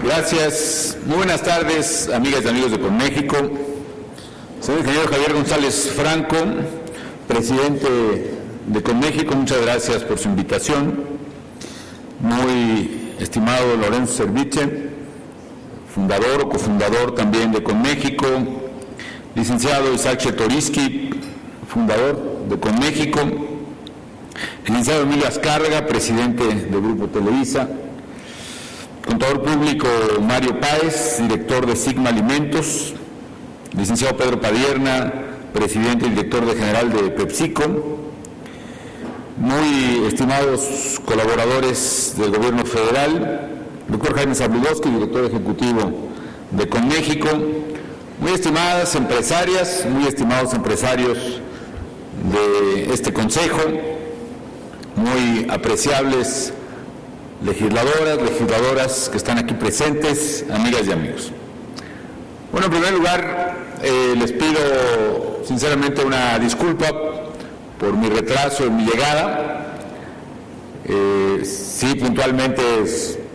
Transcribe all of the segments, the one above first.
Gracias. Muy buenas tardes, amigas y amigos de CONMÉXICO. Señor ingeniero Javier González Franco, presidente de CONMÉXICO, muchas gracias por su invitación. Muy estimado Lorenzo Serviche, fundador o cofundador también de CONMÉXICO. Licenciado Isaac Chertoriski, fundador de CONMÉXICO. Licenciado Emilio Azcárraga, presidente del Grupo Televisa. Contador público Mario Páez, director de Sigma Alimentos. Licenciado Pedro Padierna, presidente y director general de PepsiCo. Muy estimados colaboradores del Gobierno Federal, doctor Jaime Zabludovsky, director ejecutivo de CONMÉXICO. Muy estimadas empresarias, muy estimados empresarios de este consejo, muy apreciables legisladoras que están aquí presentes, amigas y amigos. Bueno, en primer lugar, les pido sinceramente una disculpa por mi retraso en mi llegada. Sí, puntualmente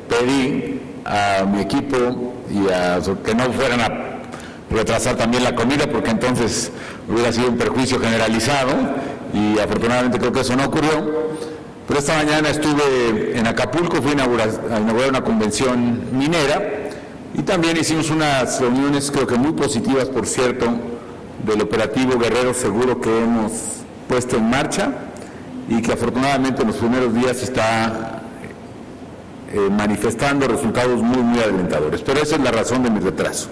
pedí a mi equipo y a que no fueran a retrasar también la comida, porque entonces hubiera sido un perjuicio generalizado, y afortunadamente creo que eso no ocurrió. Pero esta mañana estuve en Acapulco, fui a inaugurar una convención minera, y también hicimos unas reuniones, creo que muy positivas, por cierto, del operativo Guerrero Seguro que hemos puesto en marcha y que afortunadamente en los primeros días está manifestando resultados muy alentadores. Pero esa es la razón de mi retraso.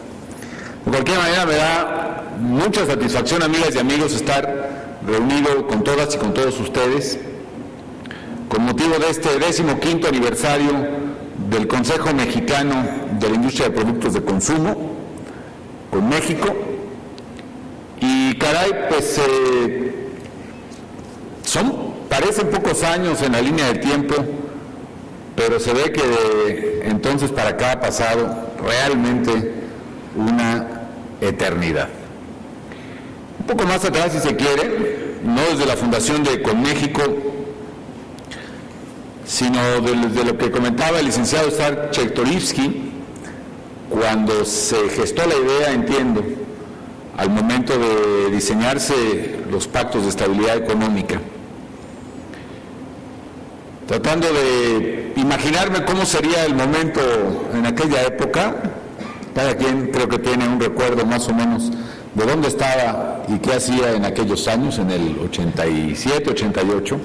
De cualquier manera, me da mucha satisfacción, amigas y amigos, estar reunido con todas y con todos ustedes con motivo de este 15º aniversario del Consejo Mexicano de la Industria de Productos de Consumo, CONMÉXICO. Y caray, pues parecen pocos años en la línea de tiempo, pero se ve que de entonces para acá ha pasado realmente una eternidad. Un poco más atrás, si se quiere, no desde la fundación de CONMÉXICO, sino desde lo que comentaba el licenciado Isaac Chertoriski, cuando se gestó la idea, entiendo, al momento de diseñarse los pactos de estabilidad económica, tratando de imaginarme cómo sería el momento en aquella época. Cada quien creo que tiene un recuerdo más o menos de dónde estaba y qué hacía en aquellos años, en el 87, 88.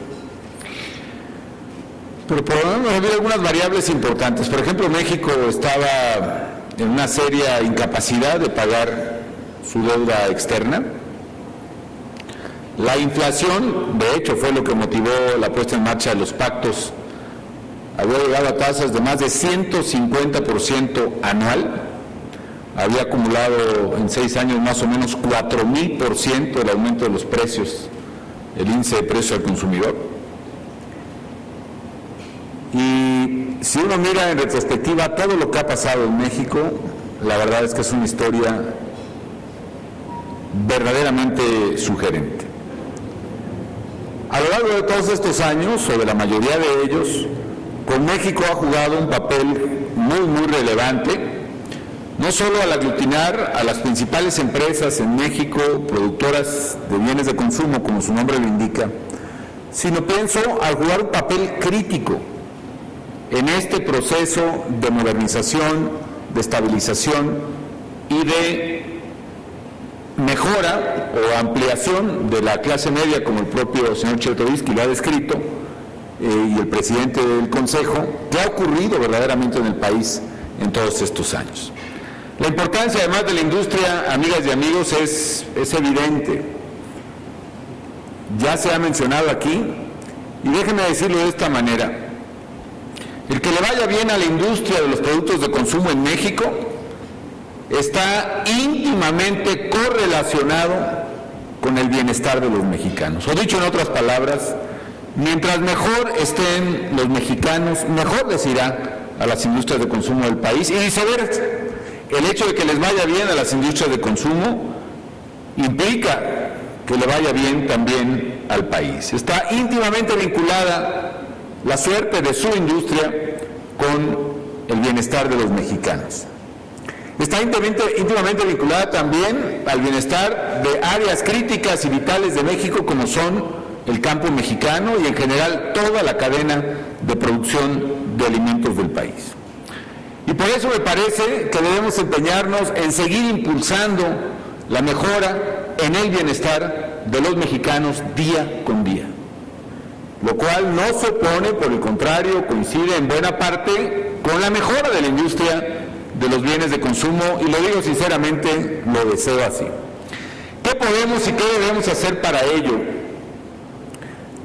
Pero por lo menos había algunas variables importantes. Por ejemplo, México estaba en una seria incapacidad de pagar su deuda externa. La inflación, de hecho, fue lo que motivó la puesta en marcha de los pactos. Había llegado a tasas de más de 150% anual. Había acumulado en 6 años más o menos 4,000% el aumento de los precios, el índice de precio al consumidor. Y si uno mira en retrospectiva todo lo que ha pasado en México, la verdad es que es una historia verdaderamente sugerente. A lo largo de todos estos años, o de la mayoría de ellos, CONMÉXICO ha jugado un papel muy relevante, no solo al aglutinar a las principales empresas en México, productoras de bienes de consumo, como su nombre lo indica, sino pienso al jugar un papel crítico en este proceso de modernización, de estabilización y de mejora o ampliación de la clase media, como el propio señor Chertoriski lo ha descrito, y el presidente del Consejo, que ha ocurrido verdaderamente en el país en todos estos años. La importancia, además, de la industria, amigas y amigos, es evidente. Ya se ha mencionado aquí, y déjenme decirlo de esta manera: el que le vaya bien a la industria de los productos de consumo en México está íntimamente correlacionado con el bienestar de los mexicanos. O dicho en otras palabras, mientras mejor estén los mexicanos, mejor les irá a las industrias de consumo del país, y viceversa. El hecho de que les vaya bien a las industrias de consumo implica que le vaya bien también al país. Está íntimamente vinculada la suerte de su industria con el bienestar de los mexicanos. Está íntimamente vinculada también al bienestar de áreas críticas y vitales de México, como son el campo mexicano y en general toda la cadena de producción de alimentos del país. Y por eso me parece que debemos empeñarnos en seguir impulsando la mejora en el bienestar de los mexicanos día con día, lo cual no se opone, por el contrario, coincide en buena parte con la mejora de la industria de los bienes de consumo, y lo digo sinceramente, lo deseo así. ¿Qué podemos y qué debemos hacer para ello?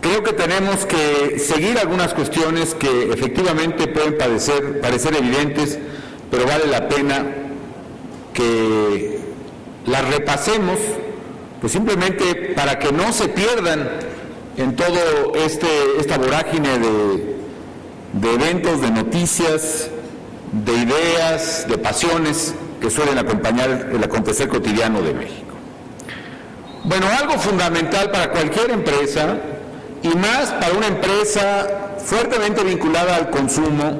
Creo que tenemos que seguir algunas cuestiones que efectivamente pueden parecer evidentes, pero vale la pena que las repasemos, pues simplemente para que no se pierdan en todo esta vorágine de eventos, de noticias, de ideas, de pasiones que suelen acompañar el acontecer cotidiano de México. Bueno, algo fundamental para cualquier empresa, y más para una empresa fuertemente vinculada al consumo,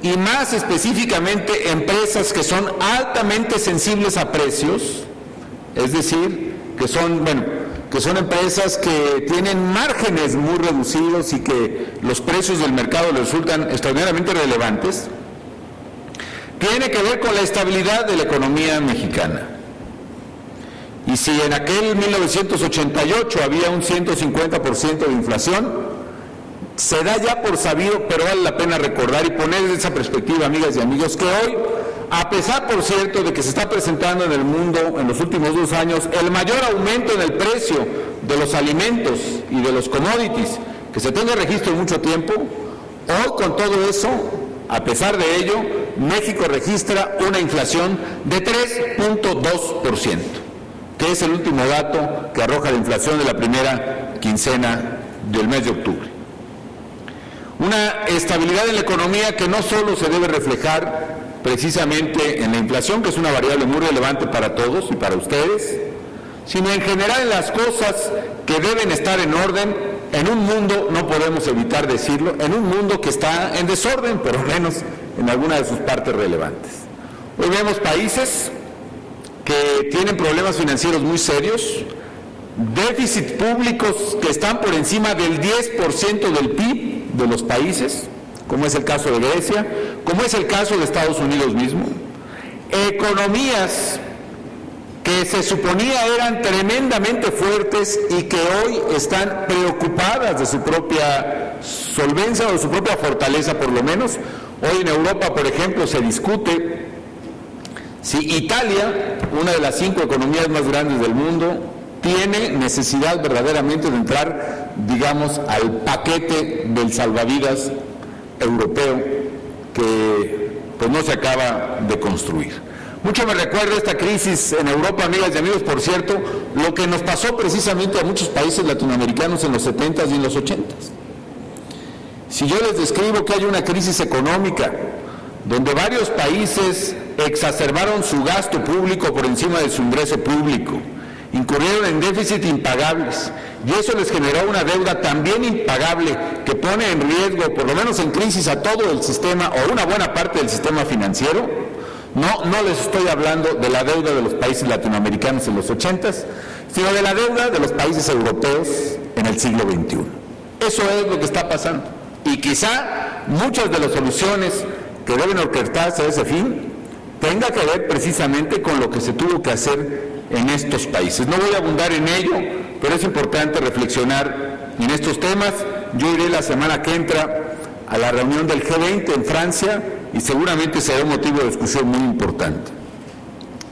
y más específicamente empresas que son altamente sensibles a precios, es decir, que son empresas que tienen márgenes muy reducidos y que los precios del mercado les resultan extraordinariamente relevantes, tiene que ver con la estabilidad de la economía mexicana. Y si en aquel 1988 había un 150% de inflación, se da ya por sabido, pero vale la pena recordar y poner en esa perspectiva, amigas y amigos, que hoy, a pesar, por cierto, de que se está presentando en el mundo en los últimos 2 años el mayor aumento en el precio de los alimentos y de los commodities que se tenga registro en mucho tiempo, hoy con todo eso, a pesar de ello, México registra una inflación de 3.2%, que es el último dato que arroja la inflación de la primera quincena del mes de octubre. Una estabilidad en la economía que no solo se debe reflejar precisamente en la inflación, que es una variable muy relevante para todos y para ustedes, sino en general en las cosas que deben estar en orden en un mundo, no podemos evitar decirlo, en un mundo que está en desorden, por lo menos en alguna de sus partes relevantes. Hoy vemos países que tienen problemas financieros muy serios, déficits públicos que están por encima del 10% del PIB de los países, como es el caso de Grecia, como es el caso de Estados Unidos mismo, economías que se suponía eran tremendamente fuertes y que hoy están preocupadas de su propia solvencia o de su propia fortaleza, por lo menos. Hoy en Europa, por ejemplo, se discute si Italia, una de las 5 economías más grandes del mundo, tiene necesidad verdaderamente de entrar, digamos, al paquete del salvavidas europeo que pues no se acaba de construir. Mucho me recuerda esta crisis en Europa, amigas y amigos, por cierto, lo que nos pasó precisamente a muchos países latinoamericanos en los 70s y en los 80s. Si yo les describo que hay una crisis económica donde varios países exacerbaron su gasto público por encima de su ingreso público, incurrieron en déficit impagables, y eso les generó una deuda también impagable que pone en riesgo, por lo menos en crisis, a todo el sistema o una buena parte del sistema financiero. No les estoy hablando de la deuda de los países latinoamericanos en los 80s, sino de la deuda de los países europeos en el siglo XXI. Eso es lo que está pasando. Y quizá muchas de las soluciones que deben orquestarse a ese fin tenga que ver precisamente con lo que se tuvo que hacer en estos países. No voy a abundar en ello, pero es importante reflexionar en estos temas. Yo iré la semana que entra a la reunión del G20 en Francia y seguramente será un motivo de discusión muy importante.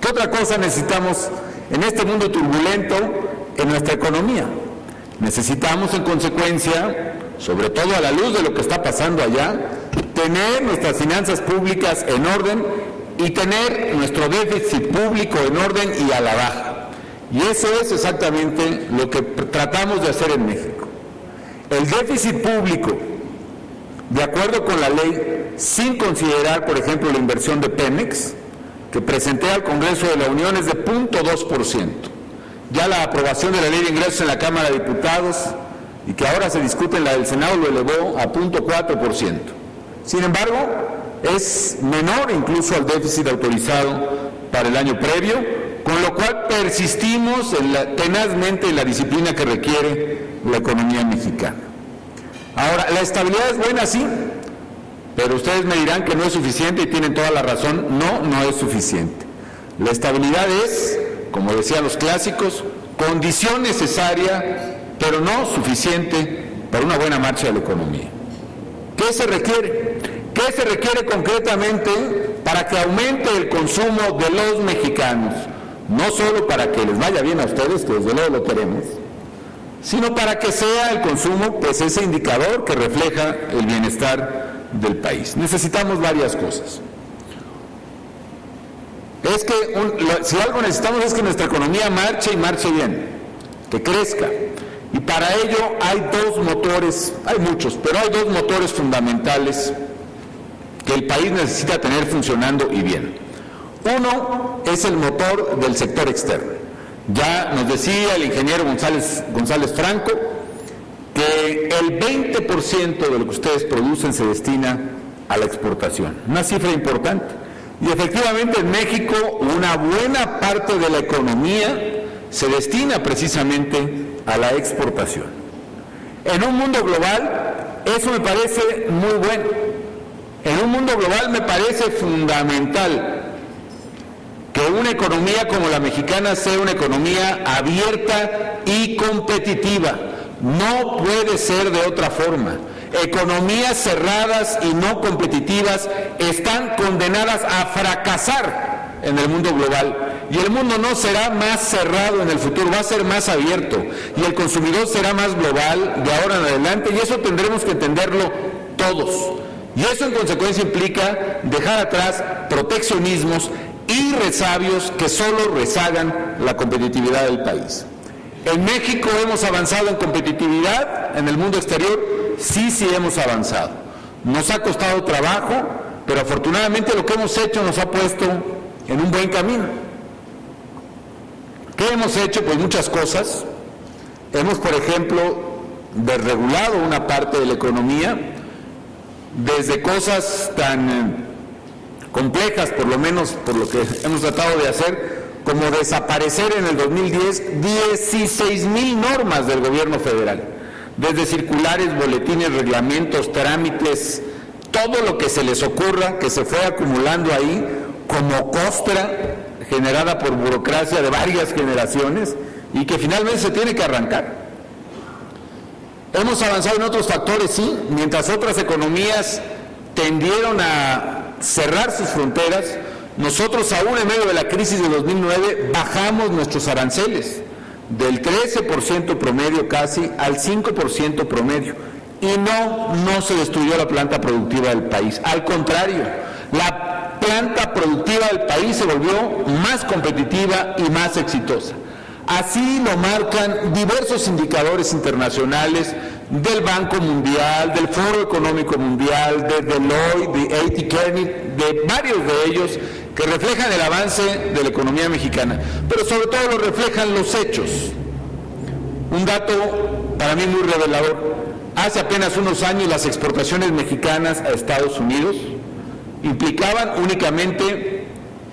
¿Qué otra cosa necesitamos en este mundo turbulento en nuestra economía? Necesitamos, en consecuencia, sobre todo a la luz de lo que está pasando allá, tener nuestras finanzas públicas en orden y tener nuestro déficit público en orden y a la baja. Y eso es exactamente lo que tratamos de hacer en México. El déficit público, de acuerdo con la ley, sin considerar, por ejemplo, la inversión de Pemex, que presenté al Congreso de la Unión, es de 0.2%. Ya la aprobación de la ley de ingresos en la Cámara de Diputados, y que ahora se discute en la del Senado, lo elevó a 0.4%. Sin embargo, es menor incluso al déficit autorizado para el año previo, con lo cual persistimos tenazmente en la disciplina que requiere la economía mexicana. Ahora, la estabilidad es buena, sí, pero ustedes me dirán que no es suficiente y tienen toda la razón. No es suficiente. La estabilidad es, como decían los clásicos, condición necesaria, pero no suficiente para una buena marcha de la economía. ¿Qué se requiere? ¿Qué se requiere concretamente para que aumente el consumo de los mexicanos? No solo para que les vaya bien a ustedes, que desde luego lo queremos, sino para que sea el consumo, pues, ese indicador que refleja el bienestar del país. Necesitamos varias cosas. Es que si algo necesitamos es que nuestra economía marche y marche bien, que crezca. Y para ello hay dos motores, hay muchos, pero hay dos motores fundamentales que el país necesita tener funcionando y bien. Uno es el motor del sector externo. Ya nos decía el ingeniero González Franco que el 20% de lo que ustedes producen se destina a la exportación, una cifra importante. Y efectivamente en México una buena parte de la economía se destina precisamente a la exportación. En un mundo global, eso me parece muy bueno. En un mundo global me parece fundamental que una economía como la mexicana sea una economía abierta y competitiva. No puede ser de otra forma. Economías cerradas y no competitivas están condenadas a fracasar en el mundo global. Y el mundo no será más cerrado en el futuro, va a ser más abierto. Y el consumidor será más global de ahora en adelante, y eso tendremos que entenderlo todos. Y eso en consecuencia implica dejar atrás proteccionismos y resabios que solo rezagan la competitividad del país. En México hemos avanzado en competitividad en el mundo exterior, sí hemos avanzado. Nos ha costado trabajo, pero afortunadamente lo que hemos hecho nos ha puesto en un buen camino. ¿Qué hemos hecho? Pues muchas cosas. Hemos, por ejemplo, desregulado una parte de la economía, desde cosas tan complejas, por lo menos por lo que hemos tratado de hacer, como desaparecer en el 2010 16,000 normas del gobierno federal, desde circulares, boletines, reglamentos, trámites, todo lo que se les ocurra, que se fue acumulando ahí como costra generada por burocracia de varias generaciones y que finalmente se tiene que arrancar. Hemos avanzado en otros factores, sí, mientras otras economías tendieron a cerrar sus fronteras, nosotros aún en medio de la crisis de 2009 bajamos nuestros aranceles del 13% promedio casi al 5% promedio y no se destruyó la planta productiva del país, al contrario, la planta productiva del país se volvió más competitiva y más exitosa. Así lo marcan diversos indicadores internacionales del Banco Mundial, del Foro Económico Mundial, de Deloitte, de A.T. Kearney, de varios de ellos que reflejan el avance de la economía mexicana, pero sobre todo lo reflejan los hechos. Un dato para mí muy revelador: hace apenas unos años las exportaciones mexicanas a Estados Unidos implicaban únicamente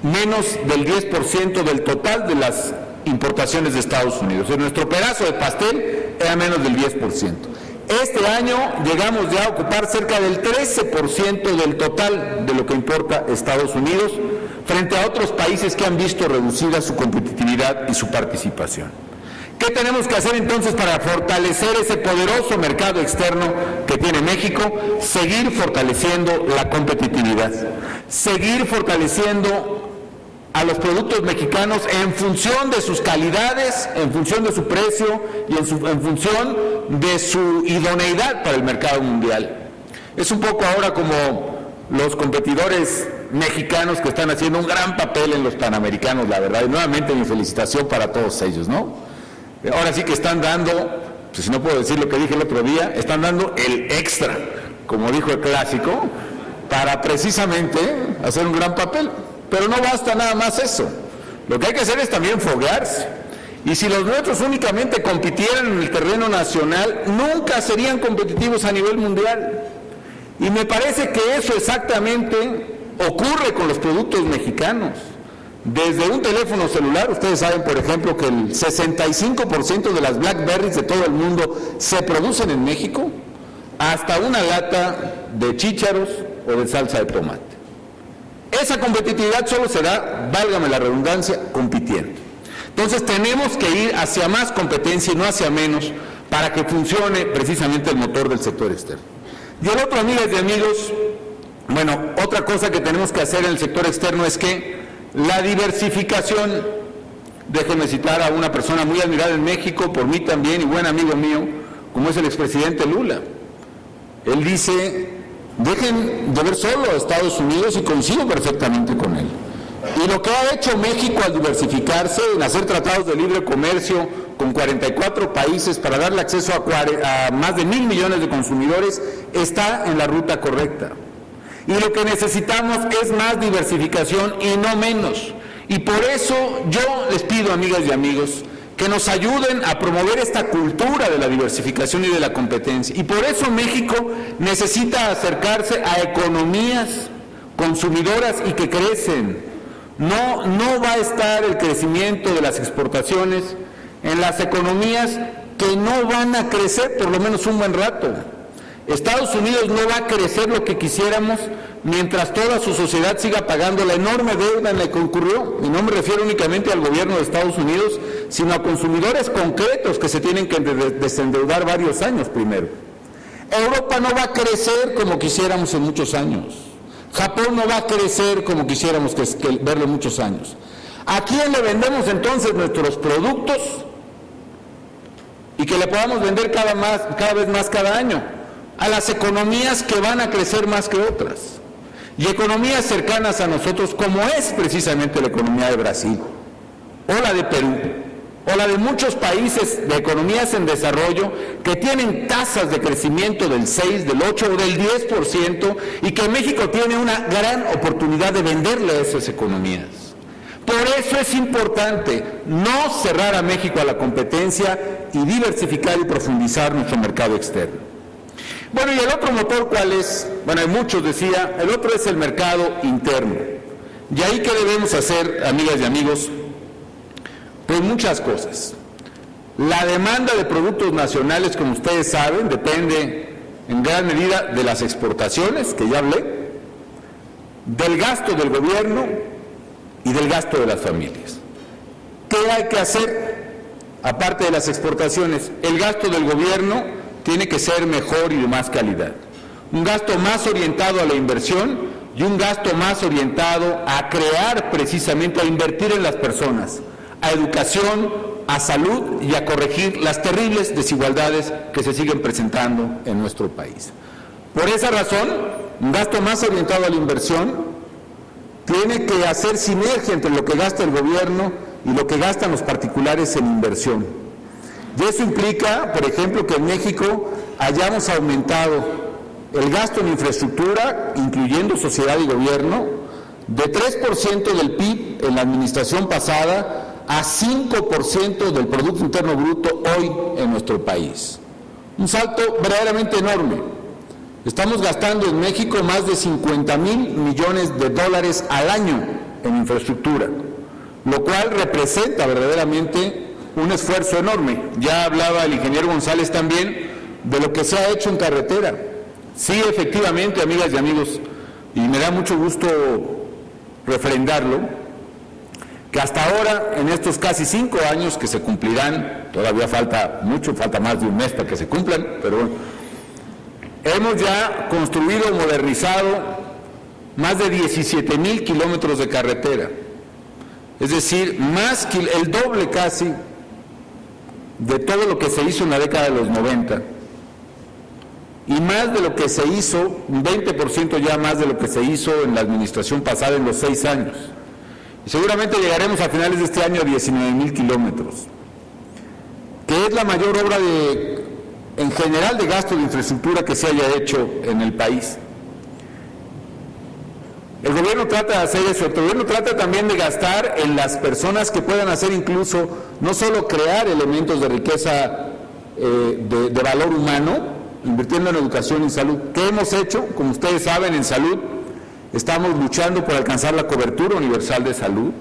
menos del 10% del total de las importaciones de Estados Unidos. En nuestro pedazo de pastel era menos del 10%. Este año llegamos ya a ocupar cerca del 13% del total de lo que importa Estados Unidos, frente a otros países que han visto reducida su competitividad y su participación. ¿Qué tenemos que hacer entonces para fortalecer ese poderoso mercado externo que tiene México? Seguir fortaleciendo la competitividad, seguir fortaleciendo a los productos mexicanos en función de sus calidades, en función de su precio y en función de su idoneidad para el mercado mundial. Es un poco ahora como los competidores mexicanos que están haciendo un gran papel en los Panamericanos, la verdad, y nuevamente mi felicitación para todos ellos, ¿no? Ahora sí que están dando, pues si no puedo decir lo que dije el otro día, están dando el extra, como dijo el clásico, para precisamente hacer un gran papel. Pero no basta nada más eso. Lo que hay que hacer es también foguearse. Y si los nuestros únicamente compitieran en el terreno nacional, nunca serían competitivos a nivel mundial. Y me parece que eso exactamente ocurre con los productos mexicanos. Desde un teléfono celular, ustedes saben, por ejemplo, que el 65% de las BlackBerries de todo el mundo se producen en México, hasta una lata de chícharos o de salsa de tomate. Esa competitividad solo se da, válgame la redundancia, compitiendo. Entonces tenemos que ir hacia más competencia y no hacia menos para que funcione precisamente el motor del sector externo. Y el otro, amigas y amigos, bueno, otra cosa que tenemos que hacer en el sector externo es que la diversificación, déjenme citar a una persona muy admirada en México, por mí también y buen amigo mío, como es el expresidente Lula. Él dice, dejen de ver solo a Estados Unidos, y coincido perfectamente con él. Y lo que ha hecho México al diversificarse, en hacer tratados de libre comercio con 44 países para darle acceso a más de 1,000 millones de consumidores, está en la ruta correcta. Y lo que necesitamos es más diversificación y no menos. Y por eso yo les pido, amigas y amigos, que nos ayuden a promover esta cultura de la diversificación y de la competencia. Y por eso México necesita acercarse a economías consumidoras y que crecen. No va a estar el crecimiento de las exportaciones en las economías que no van a crecer por lo menos un buen rato. Estados Unidos no va a crecer lo que quisiéramos mientras toda su sociedad siga pagando la enorme deuda en la que incurrió. Y no me refiero únicamente al gobierno de Estados Unidos, sino a consumidores concretos que se tienen que desendeudar varios años primero. Europa no va a crecer como quisiéramos en muchos años. Japón no va a crecer como quisiéramos verlo en muchos años. ¿A quién le vendemos entonces nuestros productos y que le podamos vender cada vez más cada año? A las economías que van a crecer más que otras, y economías cercanas a nosotros, como es precisamente la economía de Brasil, o la de Perú, o la de muchos países de economías en desarrollo que tienen tasas de crecimiento del 6, del 8 o del 10%, y que México tiene una gran oportunidad de venderle a esas economías. Por eso es importante no cerrar a México a la competencia y diversificar y profundizar nuestro mercado externo. Bueno, y el otro motor, ¿cuál es? Bueno, hay muchos, decía, el otro es el mercado interno. ¿Y ahí qué debemos hacer, amigas y amigos? Pues muchas cosas. La demanda de productos nacionales, como ustedes saben, depende en gran medida de las exportaciones, que ya hablé, del gasto del gobierno y del gasto de las familias. ¿Qué hay que hacer? Aparte de las exportaciones, el gasto del gobierno tiene que ser mejor y de más calidad. Un gasto más orientado a la inversión y un gasto más orientado a crear precisamente, a invertir en las personas, a educación, a salud y a corregir las terribles desigualdades que se siguen presentando en nuestro país. Por esa razón, un gasto más orientado a la inversión tiene que hacer sinergia entre lo que gasta el gobierno y lo que gastan los particulares en inversión. Y eso implica, por ejemplo, que en México hayamos aumentado el gasto en infraestructura, incluyendo sociedad y gobierno, de 3% del PIB en la administración pasada a 5% del Producto Interno Bruto hoy en nuestro país. Un salto verdaderamente enorme. Estamos gastando en México más de 50,000 millones de dólares al año en infraestructura, lo cual representa verdaderamente un esfuerzo enorme. Ya hablaba el ingeniero González también de lo que se ha hecho en carretera. Sí, efectivamente, amigas y amigos, y me da mucho gusto refrendarlo, que hasta ahora, en estos casi 5 años que se cumplirán, todavía falta mucho, falta más de un mes para que se cumplan, pero bueno, hemos ya construido, modernizado más de 17,000 kilómetros de carretera, es decir, más el doble casi de todo lo que se hizo en la década de los 90, y más de lo que se hizo, un 20% ya más de lo que se hizo en la administración pasada en los 6 años. Y seguramente llegaremos a finales de este año a 19,000 kilómetros, que es la mayor obra en general de gasto de infraestructura que se haya hecho en el país. El gobierno trata de hacer eso, el gobierno trata también de gastar en las personas que puedan hacer incluso, no solo crear elementos de riqueza de valor humano, invirtiendo en educación y salud. ¿Qué hemos hecho? Como ustedes saben, en salud estamos luchando por alcanzar la cobertura universal de salud.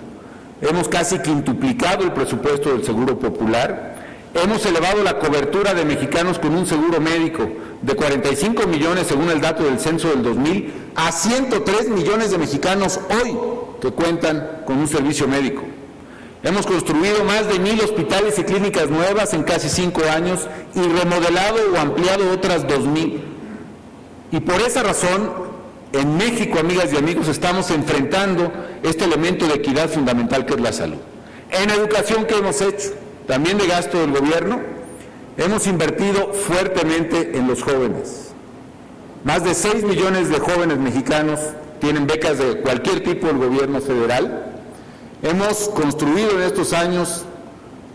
Hemos casi quintuplicado el presupuesto del Seguro Popular. Hemos elevado la cobertura de mexicanos con un seguro médico de 45 millones, según el dato del censo del 2000, a 103 millones de mexicanos hoy que cuentan con un servicio médico. Hemos construido más de 1,000 hospitales y clínicas nuevas en casi 5 años y remodelado o ampliado otras 2,000. Y por esa razón, en México, amigas y amigos, estamos enfrentando este elemento de equidad fundamental que es la salud. En educación, ¿qué hemos hecho? También de gasto del gobierno, hemos invertido fuertemente en los jóvenes. Más de 6 millones de jóvenes mexicanos tienen becas de cualquier tipo del gobierno federal. Hemos construido en estos años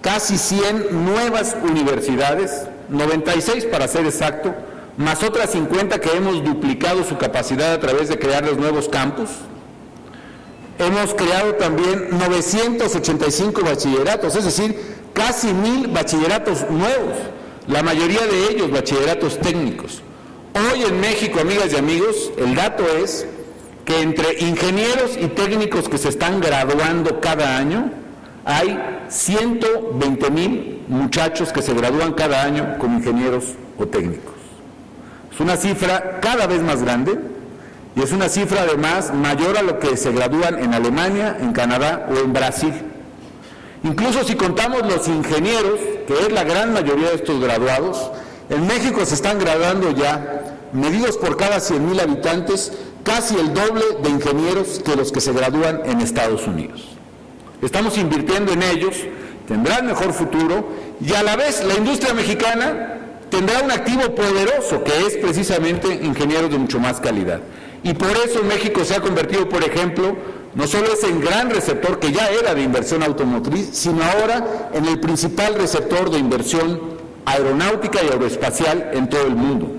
casi 100 nuevas universidades, 96 para ser exacto, más otras 50 que hemos duplicado su capacidad a través de crear los nuevos campus. Hemos creado también 985 bachilleratos, es decir, casi 1,000 bachilleratos nuevos, la mayoría de ellos bachilleratos técnicos. Hoy en México, amigas y amigos, el dato es que entre ingenieros y técnicos que se están graduando cada año, hay 120,000 muchachos que se gradúan cada año como ingenieros o técnicos. Es una cifra cada vez más grande y es una cifra además mayor a lo que se gradúan en Alemania, en Canadá o en Brasil. Incluso si contamos los ingenieros, que es la gran mayoría de estos graduados, en México se están graduando ya, medidos por cada 100,000 habitantes, casi el doble de ingenieros que los que se gradúan en Estados Unidos. Estamos invirtiendo en ellos, tendrán mejor futuro y a la vez la industria mexicana tendrá un activo poderoso que es precisamente ingenieros de mucho más calidad. Y por eso México se ha convertido, por ejemplo, no solo es el gran receptor que ya era de inversión automotriz, sino ahora en el principal receptor de inversión aeronáutica y aeroespacial en todo el mundo.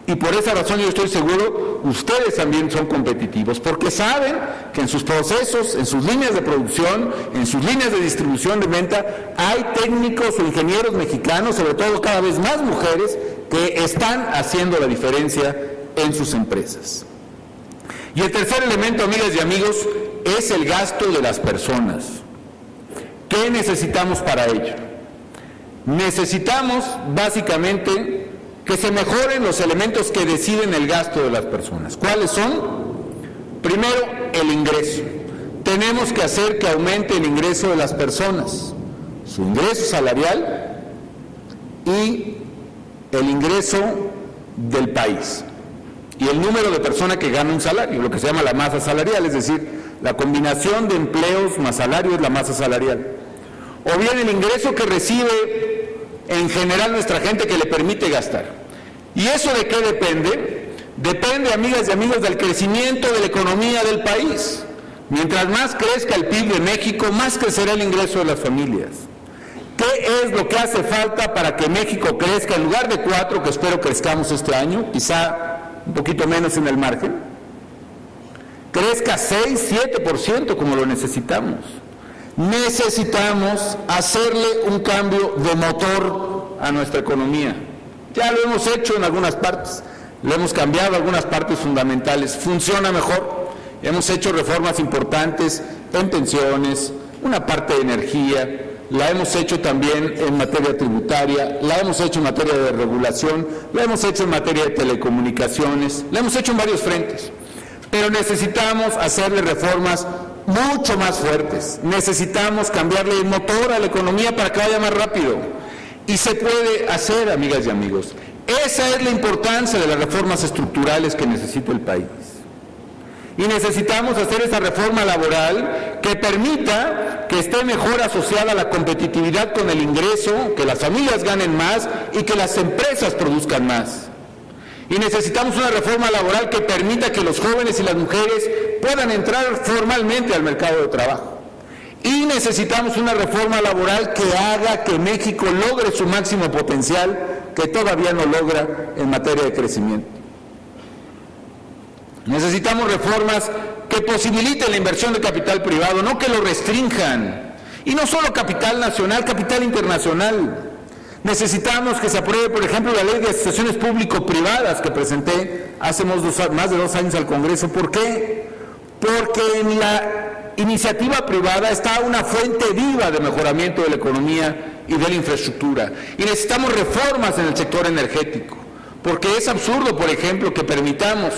Y por esa razón yo estoy seguro, ustedes también son competitivos, porque saben que en sus procesos, en sus líneas de producción, en sus líneas de distribución de venta, hay técnicos o ingenieros mexicanos, sobre todo cada vez más mujeres, que están haciendo la diferencia en sus empresas. Y el tercer elemento, amigas y amigos, es el gasto de las personas. ¿Qué necesitamos para ello? Necesitamos, básicamente, que se mejoren los elementos que deciden el gasto de las personas. ¿Cuáles son? Primero, el ingreso. Tenemos que hacer que aumente el ingreso de las personas, su ingreso salarial y el ingreso del país. Y el número de personas que gana un salario, lo que se llama la masa salarial, es decir, la combinación de empleos más salario es la masa salarial. O bien el ingreso que recibe en general nuestra gente que le permite gastar. ¿Y eso de qué depende? Depende, amigas y amigos, del crecimiento de la economía del país. Mientras más crezca el PIB de México, más crecerá el ingreso de las familias. ¿Qué es lo que hace falta para que México crezca? En lugar de 4, que espero crezcamos este año, quizá un poquito menos en el margen, crezca 6, 7% como lo necesitamos. Necesitamos hacerle un cambio de motor a nuestra economía. Ya lo hemos hecho en algunas partes, lo hemos cambiado algunas partes fundamentales, funciona mejor. Hemos hecho reformas importantes en pensiones, una parte de energía, la hemos hecho también en materia tributaria, la hemos hecho en materia de regulación, la hemos hecho en materia de telecomunicaciones, la hemos hecho en varios frentes. Pero necesitamos hacerle reformas mucho más fuertes, necesitamos cambiarle el motor a la economía para que vaya más rápido. Y se puede hacer, amigas y amigos. Esa es la importancia de las reformas estructurales que necesita el país. Y necesitamos hacer esa reforma laboral que permita que esté mejor asociada a la competitividad con el ingreso, que las familias ganen más y que las empresas produzcan más. Y necesitamos una reforma laboral que permita que los jóvenes y las mujeres puedan entrar formalmente al mercado de trabajo. Y necesitamos una reforma laboral que haga que México logre su máximo potencial, que todavía no logra en materia de crecimiento. Necesitamos reformas que posibiliten la inversión de capital privado, no que lo restrinjan. Y no solo capital nacional, capital internacional. Necesitamos que se apruebe, por ejemplo, la ley de asociaciones público-privadas que presenté hace más de 2 años al Congreso. ¿Por qué? Porque en la iniciativa privada está una fuente viva de mejoramiento de la economía y de la infraestructura. Y necesitamos reformas en el sector energético, porque es absurdo, por ejemplo, que permitamos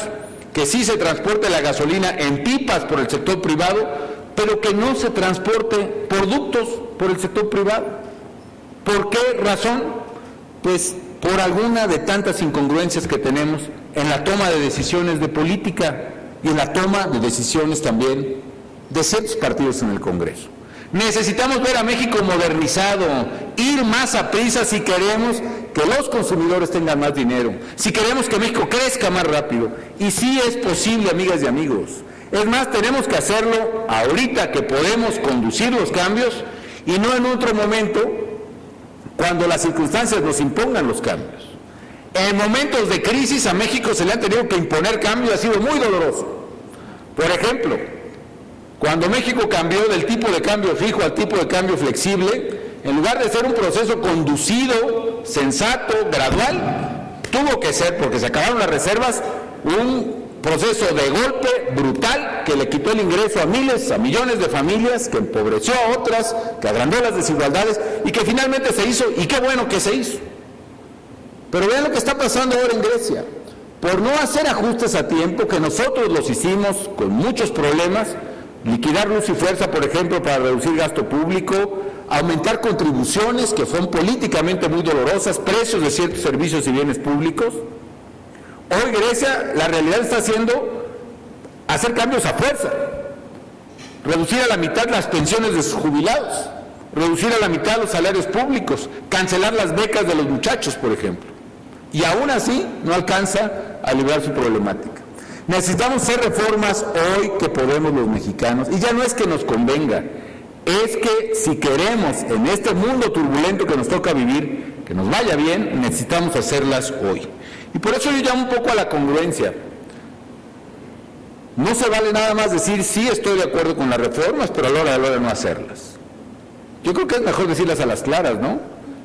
que sí se transporte la gasolina en pipas por el sector privado, pero que no se transporte productos por el sector privado. ¿Por qué razón? Pues por alguna de tantas incongruencias que tenemos en la toma de decisiones de política y en la toma de decisiones también de ciertos partidos en el Congreso. Necesitamos ver a México modernizado, ir más a prisa si queremos que los consumidores tengan más dinero, si queremos que México crezca más rápido, y sí es posible, amigas y amigos. Es más, tenemos que hacerlo ahorita que podemos conducir los cambios y no en otro momento cuando las circunstancias nos impongan los cambios. En momentos de crisis a México se le han tenido que imponer cambios, ha sido muy doloroso. Por ejemplo, cuando México cambió del tipo de cambio fijo al tipo de cambio flexible, en lugar de ser un proceso conducido, sensato, gradual, tuvo que ser, porque se acabaron las reservas, un proceso de golpe brutal que le quitó el ingreso a miles, a millones de familias, que empobreció a otras, que agrandó las desigualdades y que finalmente se hizo, y qué bueno que se hizo. Pero vean lo que está pasando ahora en Grecia. Por no hacer ajustes a tiempo, que nosotros los hicimos con muchos problemas, liquidar luz y fuerza, por ejemplo, para reducir gasto público, aumentar contribuciones que son políticamente muy dolorosas, precios de ciertos servicios y bienes públicos. Hoy Grecia, la realidad está haciendo hacer cambios a fuerza, reducir a la mitad las pensiones de sus jubilados, reducir a la mitad los salarios públicos, cancelar las becas de los muchachos, por ejemplo. Y aún así no alcanza a liberar su problemática. Necesitamos hacer reformas hoy que podemos los mexicanos, y ya no es que nos convenga, es que si queremos en este mundo turbulento que nos toca vivir, que nos vaya bien, necesitamos hacerlas hoy. Y por eso yo llamo un poco a la congruencia. No se vale nada más decir sí estoy de acuerdo con las reformas, pero a la hora no hacerlas. Yo creo que es mejor decirlas a las claras, ¿no?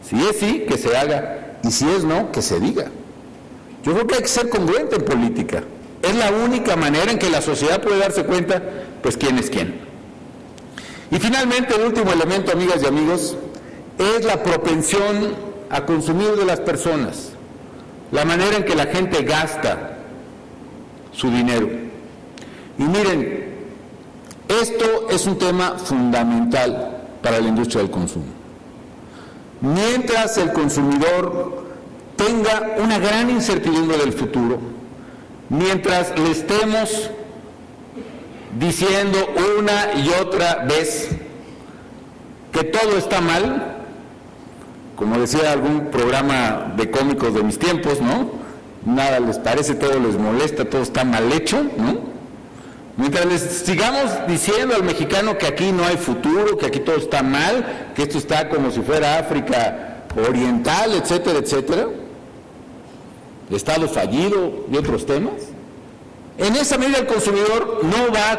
Si es sí, que se haga, y si es no, que se diga. Yo creo que hay que ser congruente en política. Es la única manera en que la sociedad puede darse cuenta, pues, quién es quién. Y finalmente, el último elemento, amigas y amigos, es la propensión a consumir de las personas, la manera en que la gente gasta su dinero. Y miren, esto es un tema fundamental para la industria del consumo. Mientras el consumidor tenga una gran incertidumbre del futuro, mientras le estemos diciendo una y otra vez que todo está mal, como decía algún programa de cómicos de mis tiempos, ¿no? Nada les parece, todo les molesta, todo está mal hecho, ¿no? Mientras les sigamos diciendo al mexicano que aquí no hay futuro, que aquí todo está mal, que esto está como si fuera África Oriental, etcétera, etcétera, Estado fallido y otros temas, en esa medida el consumidor no va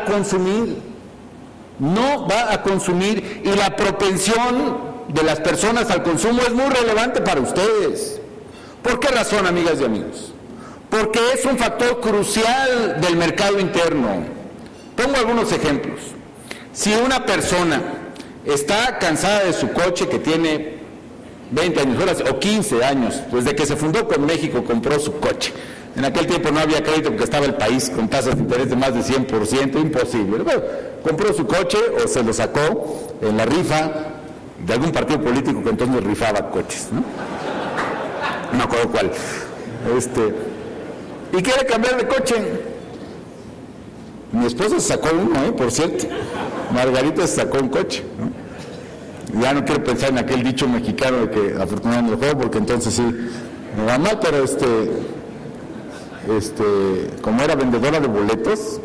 a consumir, y la propensión de las personas al consumo es muy relevante para ustedes. ¿Por qué razón, amigas y amigos? Porque es un factor crucial del mercado interno. Pongo algunos ejemplos. Si una persona está cansada de su coche que tiene 20 años o 15 años, desde que se fundó con México compró su coche. En aquel tiempo no había crédito porque estaba el país con tasas de interés de más de 100%, imposible. Bueno, compró su coche o se lo sacó en la rifa de algún partido político que entonces rifaba coches, ¿no? No me acuerdo cuál. Y quiere cambiar de coche. Mi esposa se sacó uno, por cierto. Margarita se sacó un coche, ¿no? Ya no quiero pensar en aquel dicho mexicano de que afortunadamente lo juego, porque entonces sí me va mal, pero como era vendedora de boletos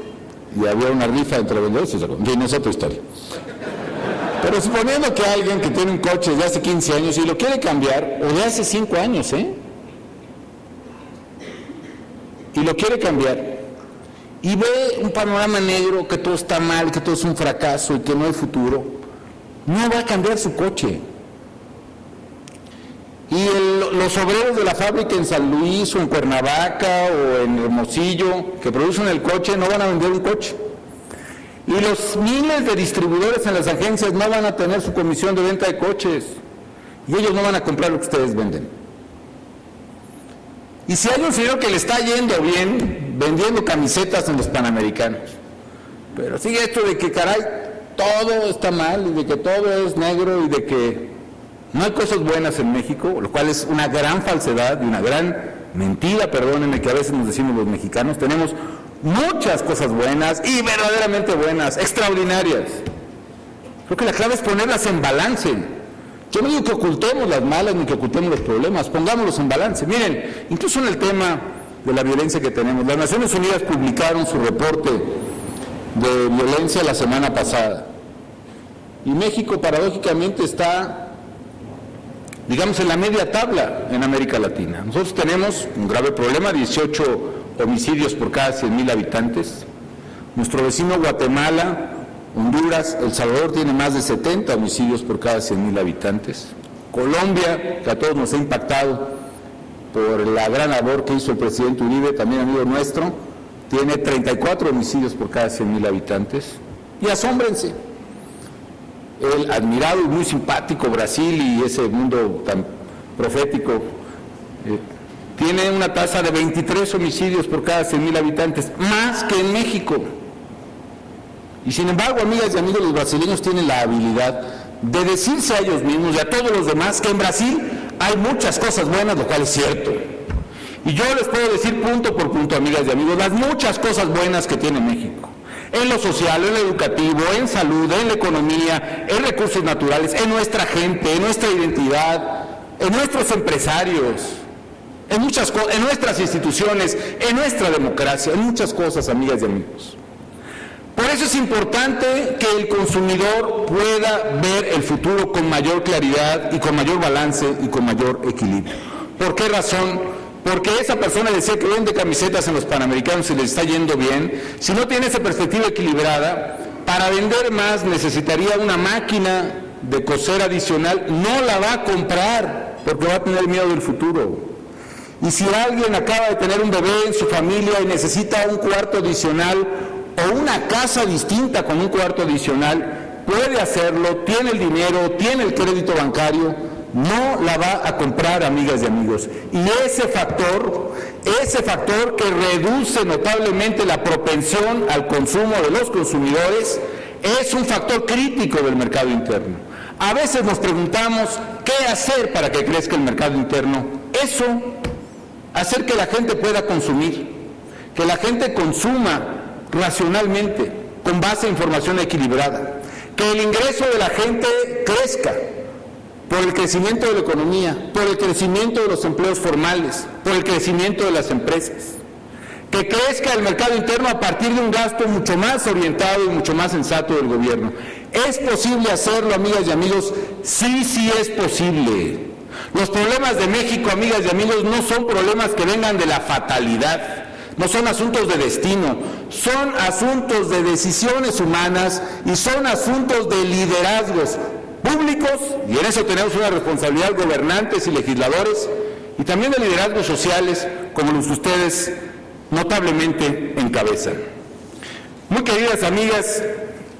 y había una rifa entre vendedores, se sacó. Y no es otra historia. Pero suponiendo que alguien que tiene un coche de hace 15 años y lo quiere cambiar, o de hace 5 años, y lo quiere cambiar, y ve un panorama negro, que todo está mal, que todo es un fracaso y que no hay futuro, no va a cambiar su coche. Y los obreros de la fábrica en San Luis o en Cuernavaca o en Hermosillo que producen el coche no van a vender un coche. Y los miles de distribuidores en las agencias no van a tener su comisión de venta de coches. Y ellos no van a comprar lo que ustedes venden. Y si hay un señor que le está yendo bien vendiendo camisetas en los Panamericanos, pero sigue esto de que caray, todo está mal y de que todo es negro y de que no hay cosas buenas en México, lo cual es una gran falsedad y una gran mentira, perdónenme, que a veces nos decimos los mexicanos. Tenemos muchas cosas buenas y verdaderamente buenas, extraordinarias. Creo que la clave es ponerlas en balance. Yo no digo que ocultemos las malas ni que ocultemos los problemas, pongámoslos en balance. Miren, incluso en el tema de la violencia que tenemos, las Naciones Unidas publicaron su reporte de violencia la semana pasada. Y México paradójicamente está, digamos, en la media tabla en América Latina. Nosotros tenemos un grave problema, 18 homicidios por cada 100,000 habitantes. Nuestro vecino Guatemala, Honduras, El Salvador tiene más de 70 homicidios por cada 100,000 habitantes. Colombia, que a todos nos ha impactado por la gran labor que hizo el presidente Uribe, también amigo nuestro, tiene 34 homicidios por cada 100,000 habitantes. Y asómbrense, el admirado y muy simpático Brasil y ese mundo tan profético tiene una tasa de 23 homicidios por cada 100,000 habitantes, más que en México. Y sin embargo, amigas y amigos, los brasileños tienen la habilidad de decirse a ellos mismos y a todos los demás que en Brasil hay muchas cosas buenas, lo cual es cierto. Y yo les puedo decir punto por punto, amigas y amigos, las muchas cosas buenas que tiene México. En lo social, en lo educativo, en salud, en la economía, en recursos naturales, en nuestra gente, en nuestra identidad, en nuestros empresarios, en muchas cosas, en nuestras instituciones, en nuestra democracia, en muchas cosas, amigas y amigos. Por eso es importante que el consumidor pueda ver el futuro con mayor claridad y con mayor balance y con mayor equilibrio. ¿Por qué razón? Porque esa persona decía que vende camisetas en los Panamericanos y les está yendo bien. Si no tiene esa perspectiva equilibrada, para vender más necesitaría una máquina de coser adicional, no la va a comprar porque va a tener miedo del futuro. Y si alguien acaba de tener un bebé en su familia y necesita un cuarto adicional o una casa distinta con un cuarto adicional, puede hacerlo, tiene el dinero, tiene el crédito bancario, no la va a comprar, amigas y amigos. Y ese factor que reduce notablemente la propensión al consumo de los consumidores, es un factor crítico del mercado interno. A veces nos preguntamos, ¿qué hacer para que crezca el mercado interno? Eso, hacer que la gente pueda consumir, que la gente consuma racionalmente, con base a información equilibrada, que el ingreso de la gente crezca por el crecimiento de la economía, por el crecimiento de los empleos formales, por el crecimiento de las empresas, que crezca el mercado interno a partir de un gasto mucho más orientado y mucho más sensato del gobierno. ¿Es posible hacerlo, amigas y amigos? Sí, sí es posible. Los problemas de México, amigas y amigos, no son problemas que vengan de la fatalidad. No son asuntos de destino, son asuntos de decisiones humanas y son asuntos de liderazgos públicos, y en eso tenemos una responsabilidad gobernantes y legisladores, y también de liderazgos sociales como los que ustedes notablemente encabezan. Muy queridas amigas,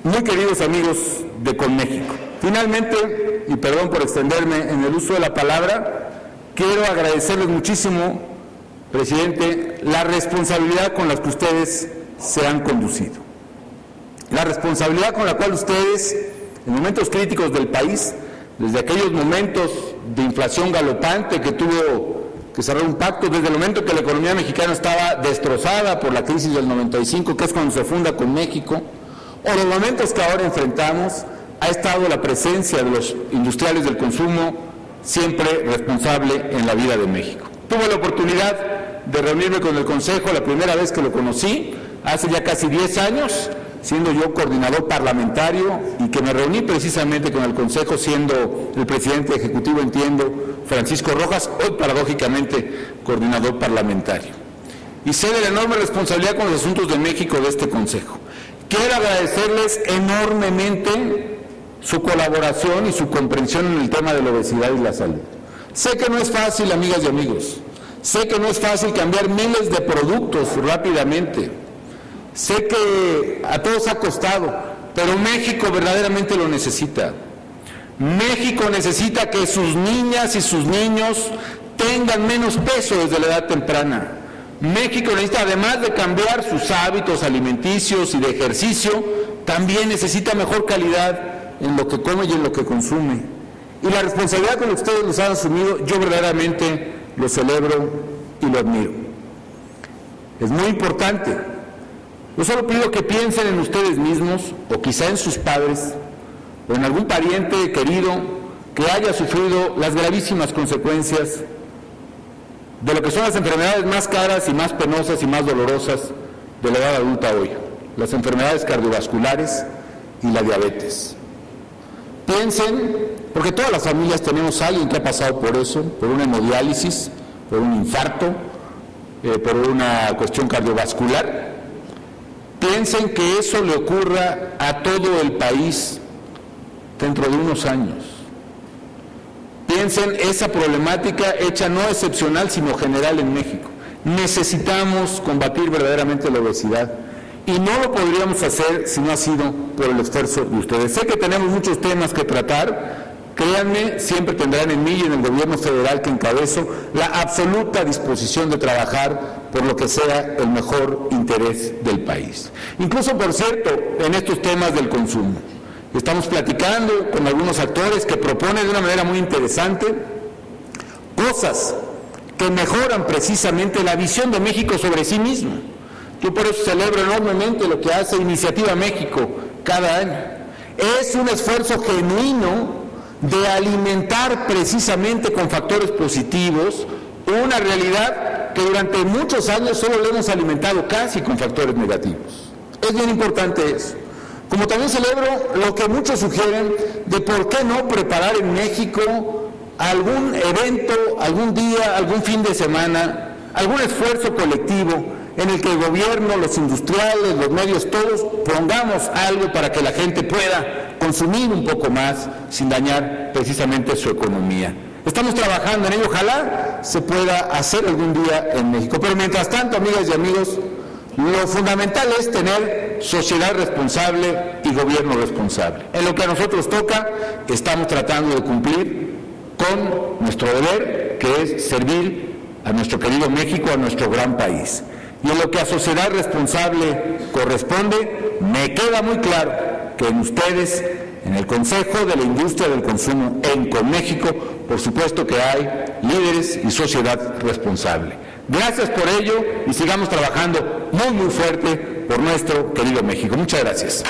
muy queridos amigos de ConMéxico, finalmente, y perdón por extenderme en el uso de la palabra, quiero agradecerles muchísimo, presidente, la responsabilidad con la que ustedes se han conducido. La responsabilidad con la cual ustedes, en momentos críticos del país, desde aquellos momentos de inflación galopante que tuvo que cerrar un pacto, desde el momento que la economía mexicana estaba destrozada por la crisis del 95, que es cuando se funda ConMéxico, o los momentos que ahora enfrentamos, ha estado la presencia de los industriales del consumo siempre responsable en la vida de México. Tuve la oportunidad de reunirme con el Consejo la primera vez que lo conocí, hace ya casi 10 años, siendo yo coordinador parlamentario, y que me reuní precisamente con el Consejo siendo el presidente ejecutivo, entiendo, Francisco Rojas, hoy paradójicamente coordinador parlamentario. Y sé de la enorme responsabilidad con los asuntos de México de este Consejo. Quiero agradecerles enormemente su colaboración y su comprensión en el tema de la obesidad y la salud. Sé que no es fácil, amigas y amigos. Sé que no es fácil cambiar miles de productos rápidamente. Sé que a todos ha costado, pero México verdaderamente lo necesita. México necesita que sus niñas y sus niños tengan menos peso desde la edad temprana. México necesita, además de cambiar sus hábitos alimenticios y de ejercicio, también necesita mejor calidad en lo que come y en lo que consume. Y la responsabilidad con la que ustedes los han asumido, yo verdaderamente lo celebro y lo admiro. Es muy importante. Yo solo pido que piensen en ustedes mismos, o quizá en sus padres, o en algún pariente querido que haya sufrido las gravísimas consecuencias de lo que son las enfermedades más caras y más penosas y más dolorosas de la edad adulta hoy, las enfermedades cardiovasculares y la diabetes. Piensen, porque todas las familias tenemos a alguien que ha pasado por eso, por una hemodiálisis, por un infarto, por una cuestión cardiovascular. Piensen que eso le ocurra a todo el país dentro de unos años. Piensen esa problemática hecha no excepcional, sino general en México. Necesitamos combatir verdaderamente la obesidad y no lo podríamos hacer si no ha sido por el esfuerzo de ustedes. Sé que tenemos muchos temas que tratar. Créanme, siempre tendrán en mí y en el gobierno federal que encabezo la absoluta disposición de trabajar por lo que sea el mejor interés del país. Incluso, por cierto, en estos temas del consumo. Estamos platicando con algunos actores que proponen de una manera muy interesante cosas que mejoran precisamente la visión de México sobre sí mismo. Yo por eso celebro enormemente lo que hace Iniciativa México cada año. Es un esfuerzo genuino de alimentar precisamente con factores positivos una realidad que durante muchos años solo le hemos alimentado casi con factores negativos. Es bien importante eso. Como también celebro lo que muchos sugieren de por qué no preparar en México algún evento, algún día, algún fin de semana, algún esfuerzo colectivo en el que el gobierno, los industriales, los medios, todos pongamos algo para que la gente pueda consumir un poco más sin dañar precisamente su economía. Estamos trabajando en ello, ojalá se pueda hacer algún día en México. Pero mientras tanto, amigas y amigos, lo fundamental es tener sociedad responsable y gobierno responsable. En lo que a nosotros toca, estamos tratando de cumplir con nuestro deber, que es servir a nuestro querido México, a nuestro gran país. Y en lo que a sociedad responsable corresponde, me queda muy claro que en ustedes, en el Consejo de la Industria del Consumo, en Conméxico, por supuesto que hay líderes y sociedad responsable. Gracias por ello y sigamos trabajando muy, muy fuerte por nuestro querido México. Muchas gracias.